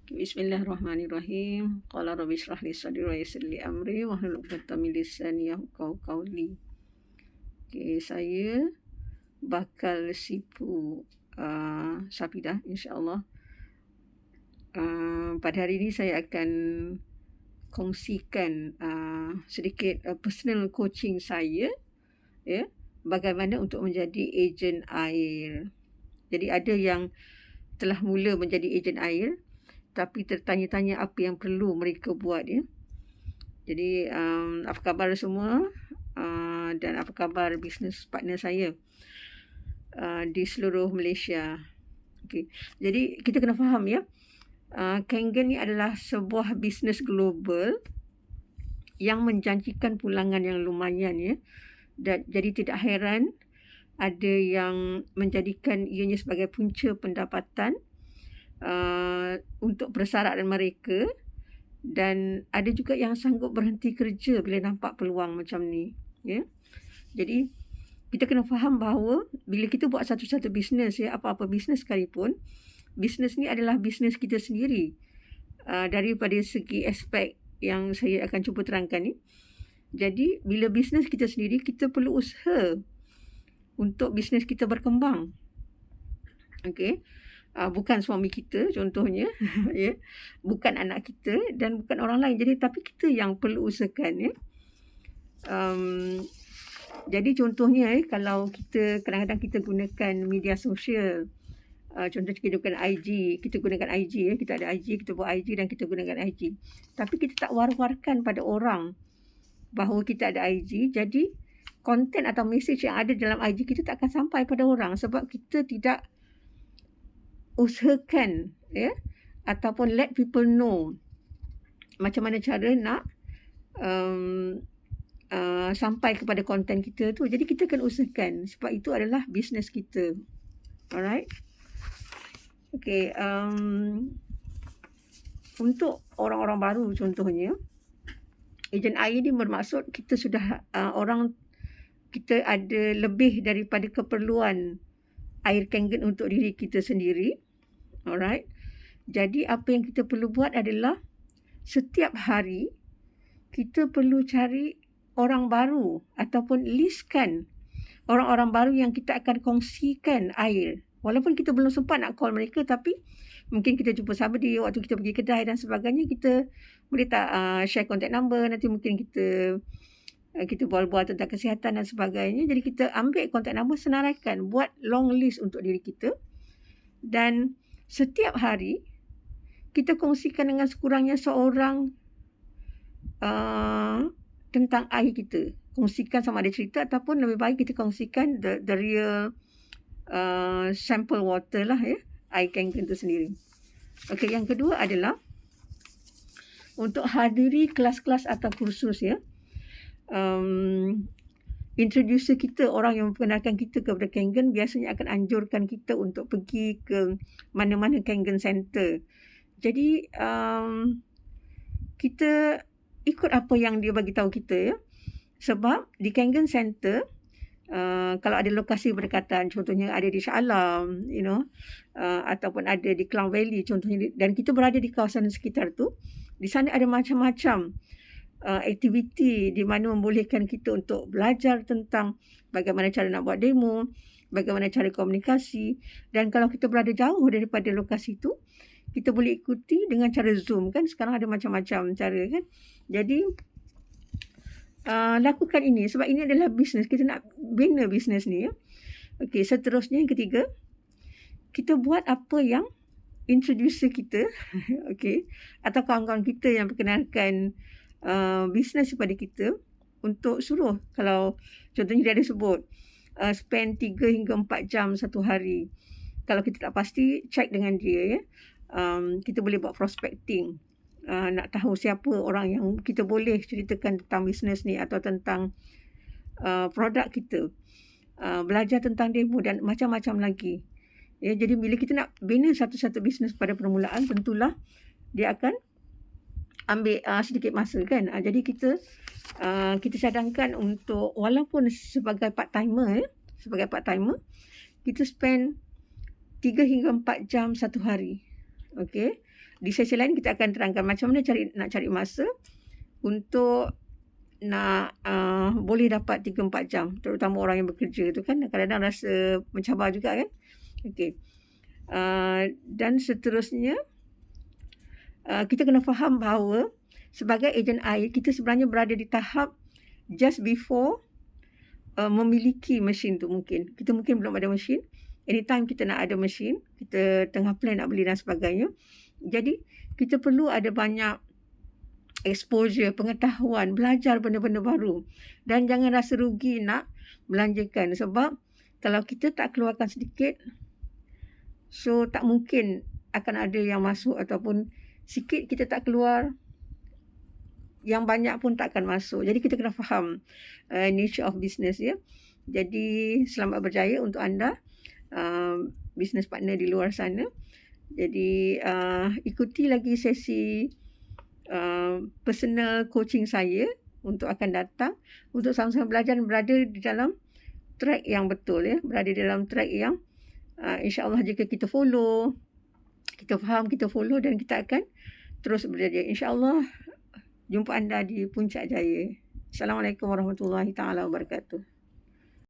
Bismillahirrahmanirrahim. Qala rabbi shrah li sadri wa yassir li amri wahlul 'uqdatam min lisani yafqahu qawli. Okay, saya bakal sipu Safidah insya-Allah. Pada hari ini saya akan kongsikan sedikit personal coaching saya, ya, bagaimana untuk menjadi ejen air. Jadi ada yang telah mula menjadi ejen air tapi tertanya-tanya apa yang perlu mereka buat, ya. Jadi apa khabar semua, dan apa khabar bisnes partner saya di seluruh Malaysia. Okay. Jadi kita kena faham, ya, Kangen ni adalah sebuah bisnes global yang menjanjikan pulangan yang lumayan, ya. Dan jadi tidak heran ada yang menjadikan ianya sebagai punca pendapatan untuk persaraan mereka, dan ada juga yang sanggup berhenti kerja bila nampak peluang macam ni, ya. Jadi kita kena faham bahawa bila kita buat satu-satu bisnes, ya, apa-apa bisnes sekalipun, bisnes ni adalah bisnes kita sendiri. Daripada segi aspek yang saya akan cuba terangkan ni. Jadi bila bisnes kita sendiri, kita perlu usaha untuk bisnes kita berkembang. Okey. Bukan suami kita contohnya, ya, bukan anak kita dan bukan orang lain. Jadi tapi kita yang perlu usahakan, ya. Jadi contohnya, kalau kita kadang-kadang kita gunakan media sosial, contoh kita gunakan IG, ya, kita ada IG, kita buat IG dan kita gunakan IG. Tapi kita tak war-warkan pada orang bahawa kita ada IG, jadi konten atau mesej yang ada dalam IG kita tak akan sampai pada orang sebab kita tidak usahakan, ya, ataupun let people know macam mana cara nak sampai kepada konten kita tu. Jadi kita kena usahakan sebab itu adalah bisnes kita. Alright. Okay. Untuk orang-orang baru contohnya, ejen air ni bermaksud kita sudah kita ada lebih daripada keperluan air Kangen untuk diri kita sendiri. Alright. Jadi apa yang kita perlu buat adalah setiap hari kita perlu cari orang baru ataupun listkan orang-orang baru yang kita akan kongsikan air. Walaupun kita belum sempat nak call mereka, tapi mungkin kita jumpa sama dia waktu kita pergi kedai dan sebagainya, kita boleh tak share contact number, nanti mungkin kita bual-bual tentang kesihatan dan sebagainya. Jadi kita ambil contact number, senaraikan, buat long list untuk diri kita, dan setiap hari kita kongsikan dengan sekurangnya seorang tentang air kita. Kongsikan sama ada cerita ataupun lebih baik kita kongsikan the real sample water lah, ya, air Kangen itu sendiri. Okey, yang kedua adalah untuk hadiri kelas-kelas atau kursus, ya. Introducer kita, orang yang memperkenalkan kita kepada Kangen, biasanya akan anjurkan kita untuk pergi ke mana-mana Kangen Center. Jadi kita ikut apa yang dia bagi tahu kita, ya. Sebab di Kangen Center, kalau ada lokasi berdekatan, contohnya ada di Shah Alam, ataupun ada di Klang Valley contohnya, dan kita berada di kawasan sekitar tu, di sana ada macam-macam aktiviti di mana membolehkan kita untuk belajar tentang bagaimana cara nak buat demo, bagaimana cara komunikasi, dan kalau kita berada jauh daripada lokasi itu, kita boleh ikuti dengan cara Zoom, kan. Sekarang ada macam-macam cara, kan. Jadi lakukan ini sebab ini adalah bisnes, kita nak bina bisnes ni, ya. Okey, seterusnya yang ketiga, kita buat apa yang introducer kita okey, atau kawan-kawan kita yang perkenalkan bisnes kepada kita, untuk suruh, kalau contohnya dia ada sebut spend 3 hingga 4 jam satu hari. Kalau kita tak pasti, check dengan dia, ya. Kita boleh buat prospecting, nak tahu siapa orang yang kita boleh ceritakan tentang bisnes ni atau tentang produk kita, belajar tentang demo dan macam-macam lagi, ya. Jadi bila kita nak bina satu-satu bisnes pada permulaan, tentulah dia akan ambil sedikit masa, kan. Jadi kita cadangkan untuk, walaupun sebagai part-timer, kita spend 3 hingga 4 jam satu hari. Okey. Di sesi lain kita akan terangkan macam mana nak cari masa untuk nak boleh dapat 3-4 jam, terutama orang yang bekerja tu kan kadang-kadang rasa mencabar juga kan. Okey. Dan seterusnya kita kena faham bahawa sebagai ejen air kita sebenarnya berada di tahap just before memiliki mesin tu mungkin. Kita mungkin belum ada mesin. Anytime kita nak ada mesin, kita tengah plan nak beli dan sebagainya. Jadi, kita perlu ada banyak exposure, pengetahuan, belajar benda-benda baru. Dan jangan rasa rugi nak belanjakan. Sebab kalau kita tak keluarkan sedikit, so tak mungkin akan ada yang masuk ataupun sikit kita tak keluar, yang banyak pun tak akan masuk. Jadi kita kena faham nature of business ya. Jadi selamat berjaya untuk anda business partner di luar sana. Jadi ikuti lagi sesi personal coaching saya untuk akan datang untuk sama-sama belajar dan berada di dalam track yang betul ya. Berada di dalam track yang insya-Allah jika kita follow, kita faham, kita follow dan kita akan terus berjaya. Insya-Allah jumpa anda di Puncak Jaya. Assalamualaikum warahmatullahi taala wabarakatuh.